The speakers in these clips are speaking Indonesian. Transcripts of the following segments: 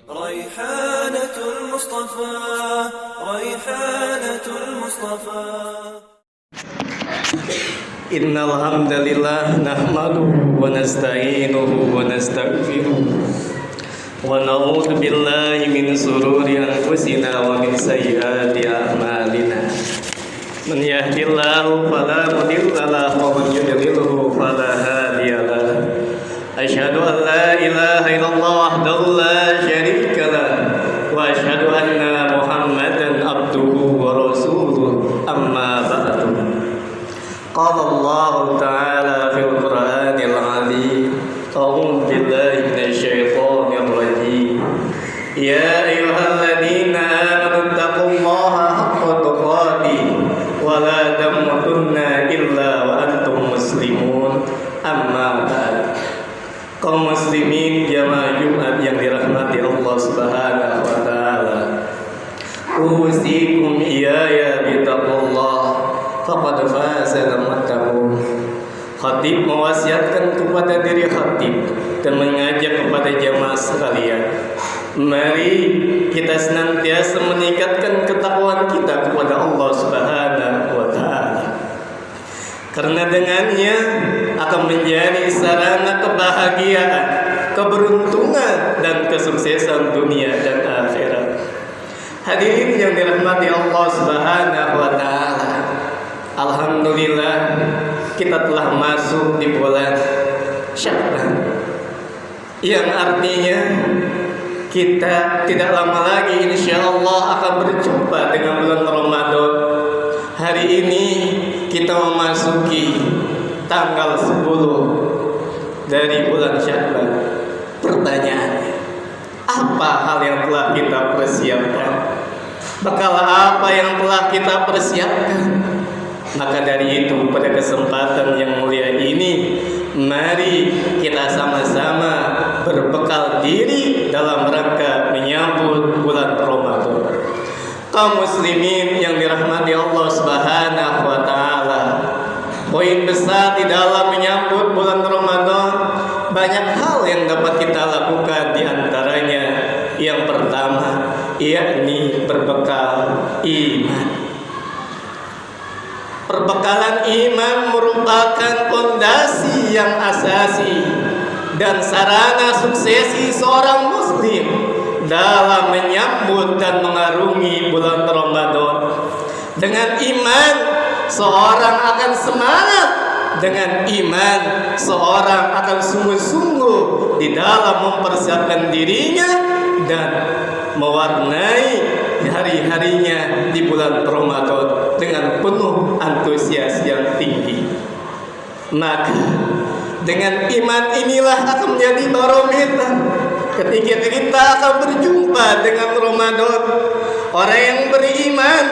ريحانة المصطفى ريحانة المصطفى إن الحمد لله نحمده ونستعينه ونستغفره ونعوذ بالله من شرور أنفسنا ومن سيئات أعمالنا من يهد الله فلا مضل له ومن يضلله فلا هادي له أشهد أن لا إله إلا الله وحده لا شريك له وأشهد أن محمدا عبده ورسوله أما بعد قال الله تعالى في القرآن العظيم أعوذ بالله من الشيطان الرجيم يا أيها الذين آمنوا اتقوا الله حق تقاته ولا تموتن إلا وأنتم مسلمون أما بعد kaum muslimin jamaah Jumat yang dirahmati Allah Subhanahu wa taala. Usikum iyaya bitaqullah faqad faza al-muttaqun. Khatib mewasiatkan kepada diri khatib dan mengajak kepada jamaah sekalian, mari kita senantiasa meningkatkan ketakwaan kita kepada Allah Subhanahu wa taala. Karena dengannya akan menjadi sarana kebahagiaan, keberuntungan dan kesuksesan dunia dan akhirat. Hadirin yang dirahmati Allah Subhanahu wa taala. Alhamdulillah kita telah masuk di bulan Sya'ban. Yang artinya kita tidak lama lagi insyaallah akan berjumpa dengan bulan Ramadan. Hari ini kita memasuki tanggal 10 dari bulan Sya'ban. Pertanyaannya, apa hal yang telah kita persiapkan? Bekal apa yang telah kita persiapkan? Maka dari itu pada kesempatan yang mulia ini, mari kita sama-sama berbekal diri dalam rangka menyambut bulan Ramadan. Kaum muslimin yang dirahmati Allah Subhanahu wa taala, poin besar di dalam menyambut bulan Ramadan, banyak hal yang dapat kita lakukan, di antaranya yang pertama yakni berbekal iman. Perbekalan iman merupakan fondasi yang asasi dan sarana suksesi seorang muslim dalam menyambut dan mengarungi bulan Ramadan. Dengan iman seorang akan semangat, dengan iman seorang akan sungguh-sungguh di dalam mempersiapkan dirinya dan mewarnai hari-harinya di bulan Ramadan dengan penuh antusias yang tinggi. Maka dengan iman inilah akan menjadi barometer ketika kita akan berjumpa dengan Ramadan. Orang yang beriman,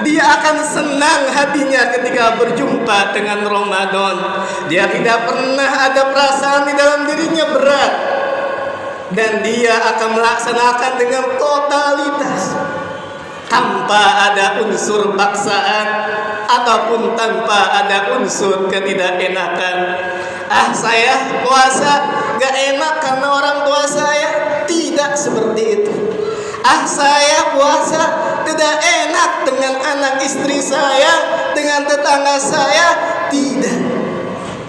dia akan senang hatinya ketika berjumpa dengan Ramadan. Dia tidak pernah ada perasaan di dalam dirinya berat, dan dia akan melaksanakan dengan totalitas tanpa ada unsur paksaan ataupun tanpa ada unsur ketidakenakan. Saya puasa gak enak karena orang tua saya. Tidak seperti itu. Saya puasa tidak enak dengan anak istri saya, dengan tetangga saya. Tidak.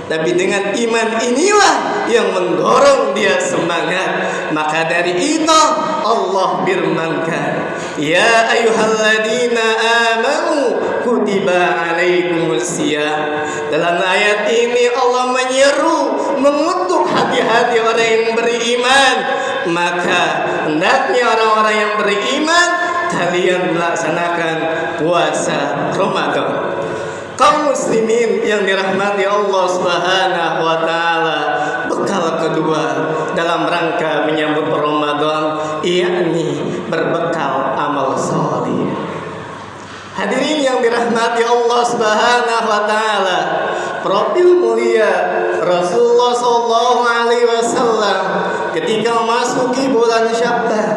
Tapi dengan iman inilah yang mendorong dia semangat. Maka dari itu Allah firmankan, ya ayyuhalladzina amanu kutiba alaikumusiyam. Dalam ayat ini Allah menyeru, mengutuk hati-hati orang yang beriman. Maka hendaknya orang-orang yang beriman kalian melaksanakan puasa Ramadan. Kaum muslimin yang dirahmati Allah Subhanahu wa taala, bekal kedua dalam rangka menyambut Ramadan yakni berbekal amal saleh. Hadirin yang dirahmati Allah Subhanahu wa taala, profil mulia Rasulullah sallallahu alaihi wasallam ketika memasuki bulan Sya'ban,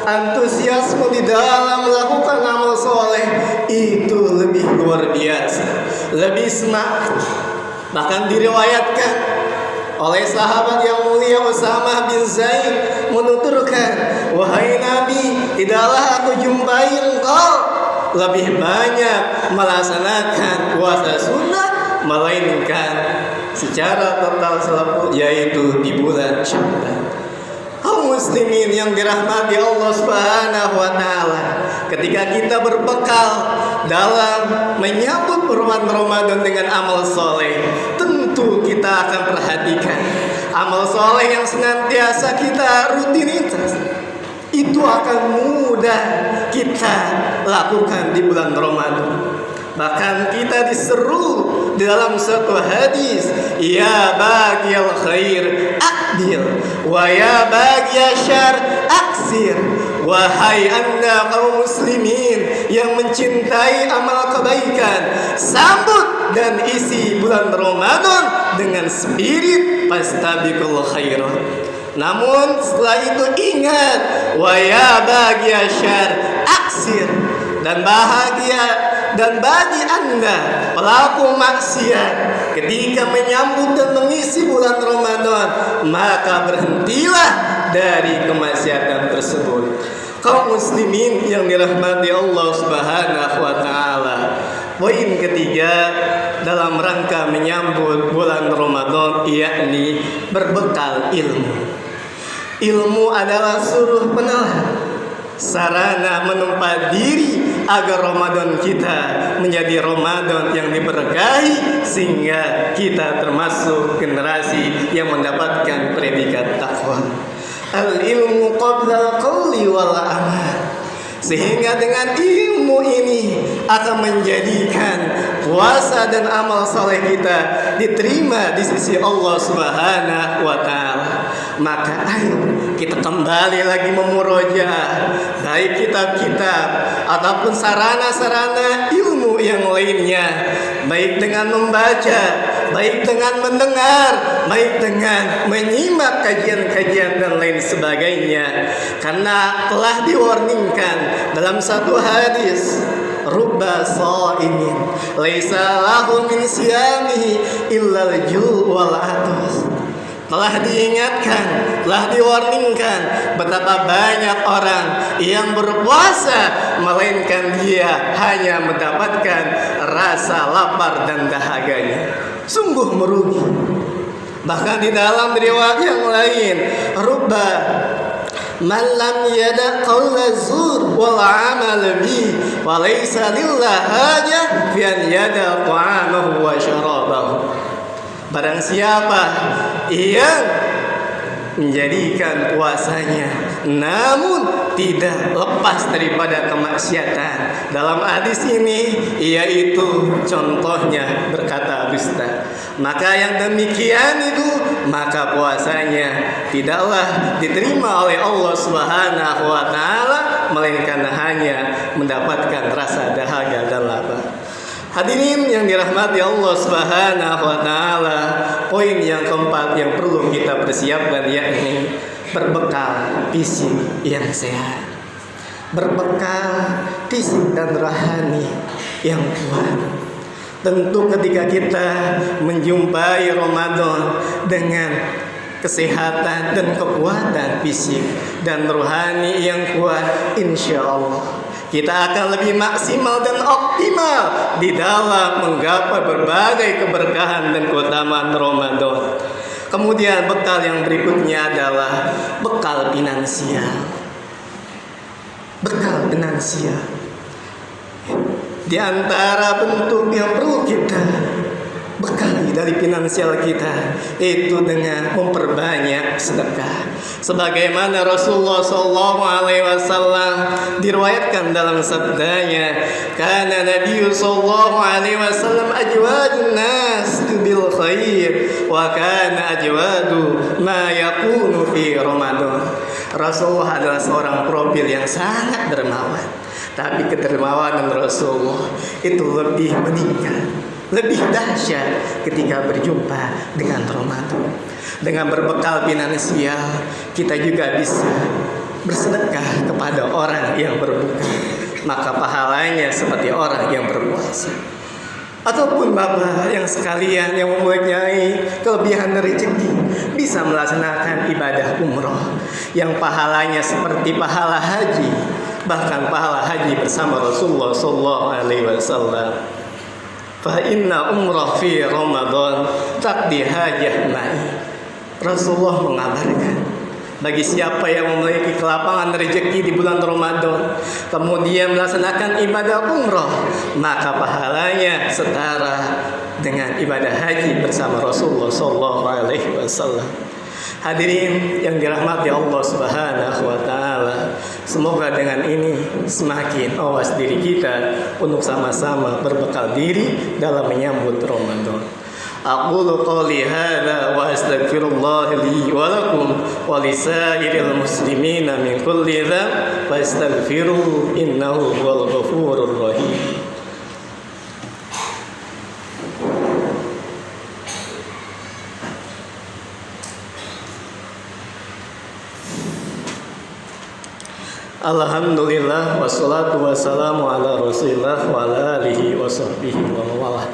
antusiasme di dalam melakukan amal soleh itu lebih luar biasa, lebih semangat. Bahkan diriwayatkan oleh sahabat yang mulia Usamah bin Zaid menuturkan, "Wahai Nabi, tidaklah aku jumpai engkau lebih banyak melaksanakan puasa sunnah melainkan secara total yaitu di bulan Sya'ban." Kaum muslimin yang dirahmati Allah Subhanahu wa taala, ketika kita berbekal dalam menyambut bulan Ramadan dengan amal soleh, tentu kita akan perhatikan amal soleh yang senantiasa kita rutinitas. Itu akan mudah kita lakukan di bulan Ramadan. Bahkan kita diseru di dalam satu hadis, "Ya bagiyal khair akbil, wa ya bagiyal syar aksir." Wahai Anda kaum muslimin yang mencintai amal kebaikan, sambut dan isi bulan Ramadan dengan spirit fastabiqul khairat. Namun setelah itu ingat, "Wa ya bagiyal syar aksir." Dan bagi Anda pelaku maksiat, ketika menyambut dan mengisi bulan Ramadan, maka berhentilah dari kemaksiatan tersebut. Kaum muslimin yang dirahmati Allah Subhanahu wa taala, poin ketiga dalam rangka menyambut bulan Ramadan yakni berbekal ilmu. Ilmu adalah suruh penelah, sarana menempa diri agar Ramadan kita menjadi Ramadan yang diberkahi, sehingga kita termasuk generasi yang mendapatkan predikat takwa. Al-ilmu qabla qawli wal amal. Sehingga dengan ilmu ini akan menjadikan puasa dan amal soleh kita diterima di sisi Allah Subhanahu wa taala. Maka ayo kita kembali lagi memurojaah baik kitab-kitab ataupun sarana-sarana ilmu yang lainnya, baik dengan membaca, baik dengan mendengar, baik dengan menyimak kajian-kajian dan lain sebagainya. Karena telah diwarningkan dalam satu hadis, "Rubba sha'imin laisa lahu min siyamihi illa al-ju' wal 'atas." Telah diingatkan, telah diwarningkan betapa banyak orang yang berpuasa melainkan dia hanya mendapatkan rasa lapar dan dahaganya. Sungguh merugi. Bahkan di dalam riwayat yang lain, "Rubba man lam yada qawla zur wal amal bi wa laysa lillah haja fi an yada ta'amahu wa syarabahu." Barang siapa yang menjadikan puasanya namun tidak lepas daripada kemaksiatan, dalam hadis ini yaitu contohnya berkata dusta, maka yang demikian itu maka puasanya tidaklah diterima oleh Allah Subhanahu wa taala, melainkan hanya mendapatkan rasa dahaga dan lapar. Hadirin yang dirahmati Allah Subhanahu wa taala, poin yang keempat yang perlu kita persiapkan yakni berbekal fisik yang sehat. Berbekal fisik dan rohani yang kuat. Tentu ketika kita menjumpai Ramadan dengan kesehatan dan kekuatan fisik dan rohani yang kuat, insya Allah kita akan lebih maksimal dan optimal di dalam menggapai berbagai keberkahan dan keutamaan Ramadan. Kemudian bekal yang berikutnya adalah bekal finansial. Bekal finansial. Di antara bentuk yang perlu kita bekali dari finansial kita itu dengan memperbanyak sedekah. Sebagaimana Rasulullah SAW diriwayatkan dalam sabdanya, "Kana Nabi SAW ajwadun nas bil khair wa kana ajwadu ma yakunu fi Ramadan." Rasulullah adalah seorang profil yang sangat dermawan, tapi kedermawanan Rasulullah itu lebih meningkat, lebih dahsyat ketika berjumpa dengan Ramadan. Dengan berbekal finansial, kita juga bisa bersedekah kepada orang yang berbuka, maka pahalanya seperti orang yang berpuasa. ataupun bapak yang sekalian yang mempunyai kelebihan rezeki bisa melaksanakan ibadah umroh yang pahalanya seperti pahala haji, bahkan pahala haji bersama Rasulullah sallallahu alaihi wasallam. Fa inna umrah fi Ramadan taqdi hajah ma'i. Rasulullah mengabarkan, bagi siapa yang memiliki kelapangan rezeki di bulan Ramadan kemudian melaksanakan ibadah umroh, maka pahalanya setara dengan ibadah haji bersama Rasulullah sallallahu alaihi wasallam. Hadirin yang dirahmati Allah Subhanahu wa taala, semoga dengan ini semakin awas diri kita untuk sama-sama berbekal diri dalam menyambut Ramadan. Aqulu qawli hadza wa astaghfirullah li wa lakum wa lisairil muslimina min kulli dzamb fastaghfiruhu innahu huwal ghafurur rahim. Alhamdulillah wassalatu wassalamu ala Rasulillah wa ala alihi wa sahbihi wa mawalah.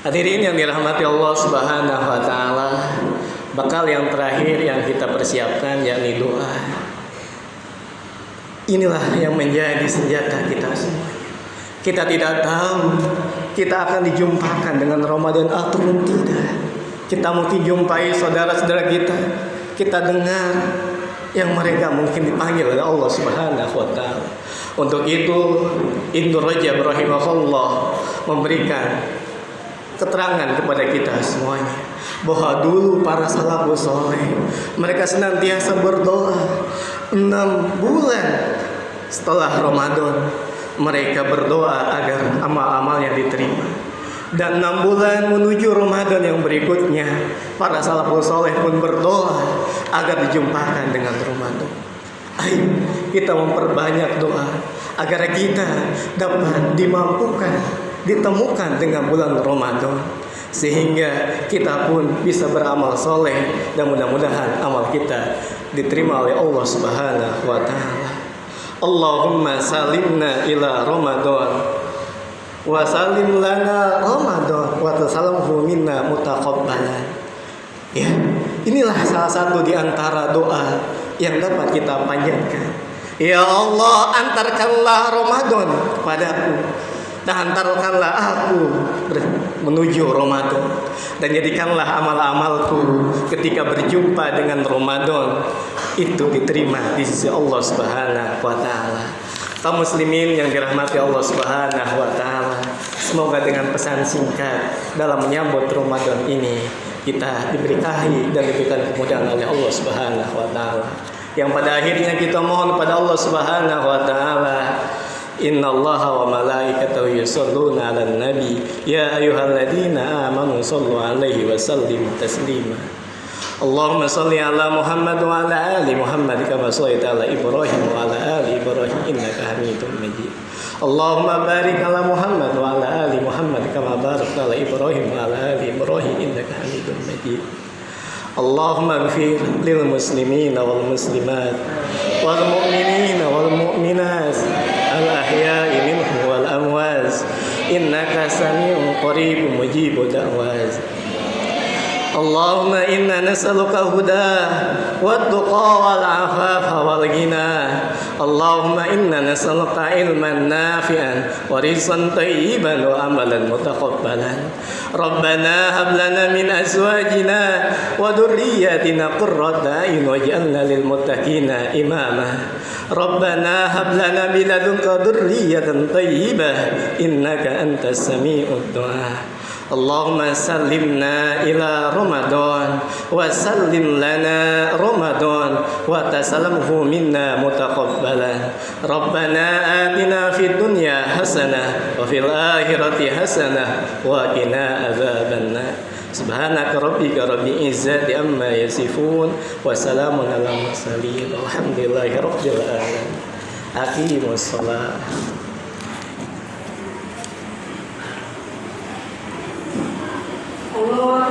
Hadirin yang dirahmati Allah Subhanahu wa taala, bakal yang terakhir yang kita persiapkan yakni doa. Inilah yang menjadi senjata kita semua. Kita tidak tahu kita akan dijumpakan dengan Ramadan ataupun tidak. Kita mungkin jumpai saudara-saudara kita dengar yang mereka mungkin dipanggil oleh Allah Subhanahu wa taala. Untuk itu Ibnu Rajab rahimahullah memberikan keterangan kepada kita semuanya bahwa dulu para salafus saleh mereka senantiasa berdoa 6 bulan setelah Ramadan. Mereka berdoa agar amal-amalnya diterima, dan 6 bulan menuju Ramadan yang berikutnya para salafus saleh pun berdoa agar dijumpakan dengan Ramadan. Ayo kita memperbanyak doa agar kita dapat dimampukan ditemukan dengan bulan Ramadan, sehingga kita pun bisa beramal soleh dan mudah-mudahan amal kita diterima oleh Allah Subhanahu wa taala. Allahumma salimna ila Ramadan wa salim lana Ramadan wa tasallamhu minna mutaqabbalan. Ya, inilah salah satu di antara doa yang dapat kita panjatkan. Ya Allah, antarkanlah Ramadan kepadaku dan hantarkanlah aku menuju Ramadan, dan jadikanlah amal-amalku ketika berjumpa dengan Ramadan itu diterima di sisi Allah Subhanahu wa taala. Kaum muslimin yang dirahmati Allah Subhanahu wa taala, semoga dengan pesan singkat dalam menyambut Ramadan ini kita diberkahi dan diberikan kemudahan oleh Allah Subhanahu wa taala, yang pada akhirnya kita mohon pada Allah Subhanahu wa taala, innallaha wa malaikatahu yusholluna 'alan nabi ya ayyuhalladzina amanu shallu 'alaihi wa sallimu taslima. Allahumma shalli 'ala Muhammad wa 'ala ali Muhammad kama shallaita 'ala Ibrahim wa 'ala ali Ibrahim innaka Hamidum Majid. Allahumma barik 'ala Muhammad wa 'ala ali Muhammad kama barakta 'ala Ibrahim wa 'ala ali Ibrahim innaka Hamidum Majid. Allahumma ighfir lil muslimina wal muslimat wal mu'minina wal mu'minat al ahya'i minhum wal amwat innaka sami'un qaribun mujibud da'wat. Allahumma inna nas'aluka huda wat tuqa wal afafa wal ghina. Allahumma inna nas'aluka ilman nafi'an wa rizqan thayyiban wa amalan mutaqabbalan. Rabbana hab lana min azwajina wa dhurriyyatina qurrata a'yun waj'alna lil muttaqina imama. Rabbana hab lana min ladunka dhurriyyatan thayyibah innaka antas sami'ud du'a. Allahumma sallimna ila Ramadan wa sallim lana Ramadan wa tasallamhu minna mutaqabbalan. Rabbana atina fid dunya hasanah wa fil akhirati hasanah wa qina adzabannar. Subhanaka rabbika rabbil izzati amma yasifun wa salamun alal mursalin walhamdulillahi rabbil alamin. Aqimus shalah. Allah